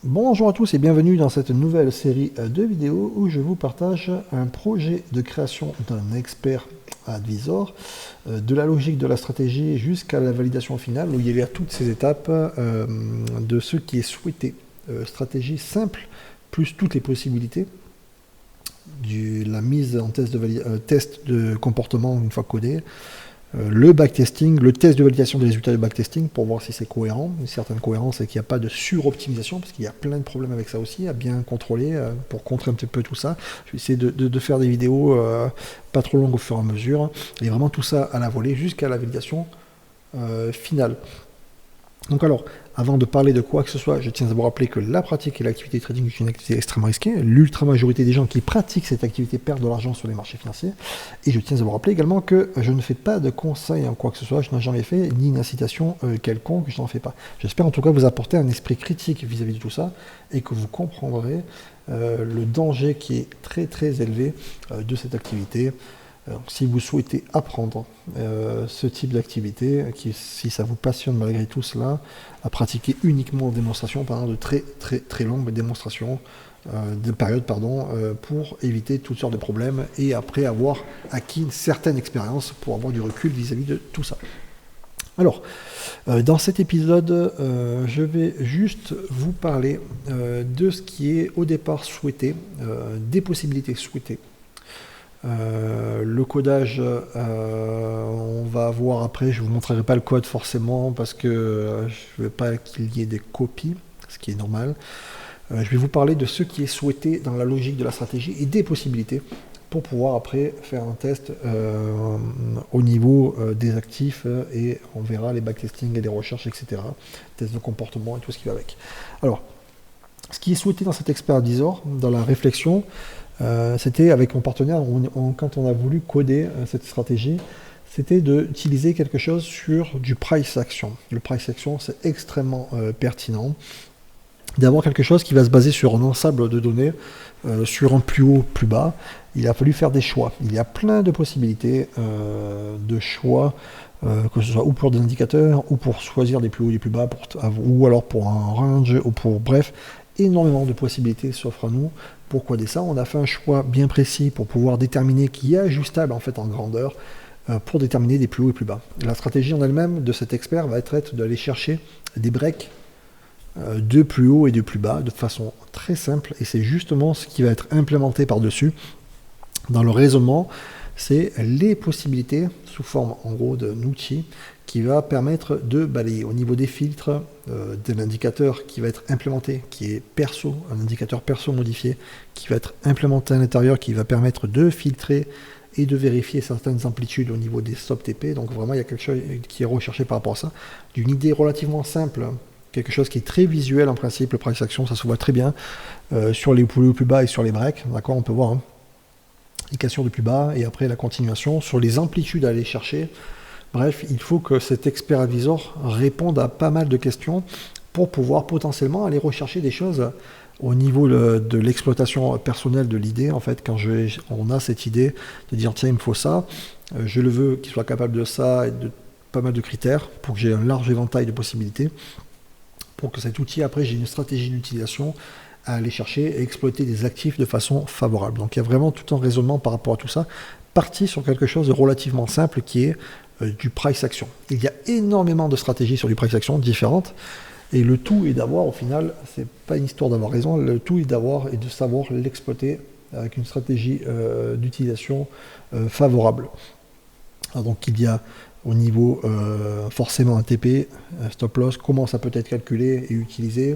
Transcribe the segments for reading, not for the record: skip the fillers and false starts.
Bonjour à tous et bienvenue dans cette nouvelle série de vidéos où je vous partage un projet de création d'un expert advisor, de la logique de la stratégie jusqu'à la validation finale, où il y a toutes ces étapes de ce qui est souhaité. Stratégie simple, plus toutes les possibilités, la mise en test de comportement une fois codé, le backtesting, le test de validation des résultats de backtesting pour voir si c'est cohérent. Une certaine cohérence et qu'il n'y a pas de suroptimisation, parce qu'il y a plein de problèmes avec ça aussi, à bien contrôler pour contrer un petit peu tout ça. Je vais essayer de faire des vidéos pas trop longues au fur et à mesure, et vraiment tout ça à la volée jusqu'à la validation finale. Donc alors, avant de parler de quoi que ce soit, je tiens à vous rappeler que la pratique et l'activité trading est une activité extrêmement risquée. L'ultra majorité des gens qui pratiquent cette activité perdent de l'argent sur les marchés financiers. Et je tiens à vous rappeler également que je ne fais pas de conseils en quoi que ce soit, je n'ai jamais fait, ni une incitation quelconque, je n'en fais pas. J'espère en tout cas vous apporter un esprit critique vis-à-vis de tout ça et que vous comprendrez le danger qui est très très élevé de cette activité. Donc, si vous souhaitez apprendre ce type d'activité, si ça vous passionne malgré tout cela, à pratiquer uniquement en démonstration pendant de très longues démonstrations, pour éviter toutes sortes de problèmes et après avoir acquis une certaine expérience pour avoir du recul vis-à-vis de tout ça. Alors, dans cet épisode, je vais juste vous parler de ce qui est au départ souhaité, des possibilités souhaitées. Le codage, on va voir après, je ne vous montrerai pas le code forcément parce que je ne veux pas qu'il y ait des copies, ce qui est normal. Je vais vous parler de ce qui est souhaité dans la logique de la stratégie et des possibilités pour pouvoir après faire un test au niveau des actifs et on verra les backtesting et les recherches, etc. Tests de comportement et tout ce qui va avec. Alors, ce qui est souhaité dans cet expert advisor, dans la réflexion, c'était avec mon partenaire, quand on a voulu coder cette stratégie, c'était d'utiliser quelque chose sur du price action. Le price action, c'est extrêmement pertinent d'avoir quelque chose qui va se baser sur un ensemble de données, sur un plus haut, plus bas. Il a fallu faire des choix. Il y a plein de possibilités de choix, que ce soit ou pour des indicateurs, ou pour choisir des plus hauts et des plus bas, ou alors pour un range, ou pour bref, énormément de possibilités s'offrent à nous. Pour coder ça, on a fait un choix bien précis pour pouvoir déterminer qui est ajustable en fait en grandeur pour déterminer des plus hauts et plus bas. La stratégie en elle-même de cet expert va être d'aller chercher des breaks de plus haut et de plus bas de façon très simple et c'est justement ce qui va être implémenté par-dessus dans le raisonnement. C'est les possibilités sous forme en gros d'un outil qui va permettre de balayer au niveau des filtres de l'indicateur qui va être implémenté, qui est perso, un indicateur perso modifié, qui va être implémenté à l'intérieur, qui va permettre de filtrer et de vérifier certaines amplitudes au niveau des stop TP. Donc vraiment, il y a quelque chose qui est recherché par rapport à ça. D'une idée relativement simple, quelque chose qui est très visuel en principe, le price action, ça se voit très bien sur les plus bas et sur les breaks. D'accord, on peut voir les cassures de plus bas et après la continuation sur les amplitudes à aller chercher. Bref, il faut que cet expert advisor réponde à pas mal de questions pour pouvoir potentiellement aller rechercher des choses au niveau de l'exploitation personnelle de l'idée. En fait, quand on a cette idée de dire tiens, il me faut ça, je le veux qu'il soit capable de ça et de pas mal de critères pour que j'ai un large éventail de possibilités, pour que cet outil, après, j'ai une stratégie d'utilisation à aller chercher et exploiter des actifs de façon favorable. Donc il y a vraiment tout un raisonnement par rapport à tout ça, parti sur quelque chose de relativement simple qui est du price action. Il y a énormément de stratégies sur du price action différentes et le tout est d'avoir, au final, c'est pas une histoire d'avoir raison, le tout est d'avoir et de savoir l'exploiter avec une stratégie d'utilisation favorable. Alors, donc il y a au niveau forcément un TP, un stop loss, comment ça peut être calculé et utilisé,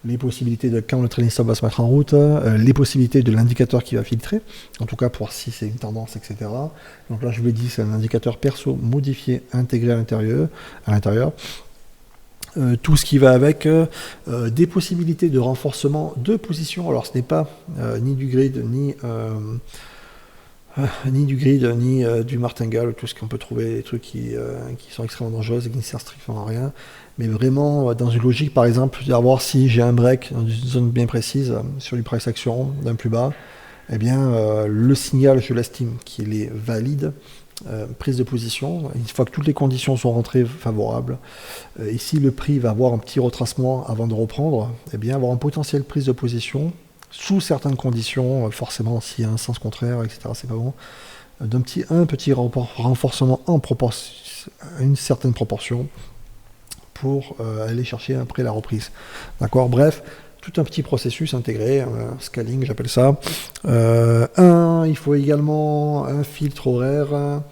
les possibilités de quand le trailing stop va se mettre en route, les possibilités de l'indicateur qui va filtrer, en tout cas pour si c'est une tendance, etc. Donc là, je vous l'ai dit, c'est un indicateur perso modifié, intégré à l'intérieur. Tout ce qui va avec des possibilités de renforcement de position. Alors, ce n'est pas ni du grid, ni du martingale, tout ce qu'on peut trouver, des trucs qui sont extrêmement dangereux et qui ne servent strictement à rien. Mais vraiment, dans une logique, par exemple, d'avoir si j'ai un break dans une zone bien précise sur du price action d'un plus bas, eh bien, le signal, je l'estime qu'il est valide, prise de position. Une fois que toutes les conditions sont rentrées favorables, et si le prix va avoir un petit retracement avant de reprendre, eh bien avoir un potentiel prise de position sous certaines conditions, forcément s'il y a un sens contraire, etc. C'est pas bon. Un petit renforcement en proportion, une certaine proportion pour aller chercher après la reprise. D'accord. Bref, tout un petit processus intégré, scaling j'appelle ça. Il faut également un filtre horaire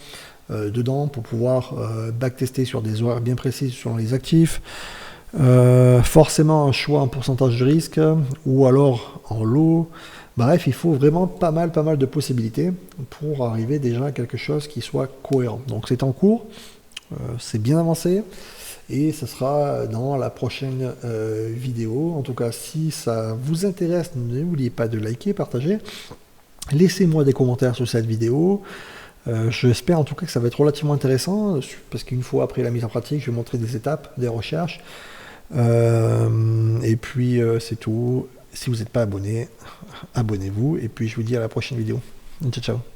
dedans pour pouvoir backtester sur des horaires bien précis sur les actifs. Forcément un choix en pourcentage de risque ou alors en lot. Bref, il faut vraiment pas mal de possibilités pour arriver déjà à quelque chose qui soit cohérent. Donc c'est en cours, c'est bien avancé. Et ce sera dans la prochaine vidéo. En tout cas, si ça vous intéresse, n'oubliez pas de liker, partager. Laissez-moi des commentaires sur cette vidéo. J'espère en tout cas que ça va être relativement intéressant, parce qu'une fois après la mise en pratique, je vais montrer des étapes, des recherches. Et puis c'est tout. Si vous n'êtes pas abonné, abonnez-vous. Et puis je vous dis à la prochaine vidéo. Ciao, ciao.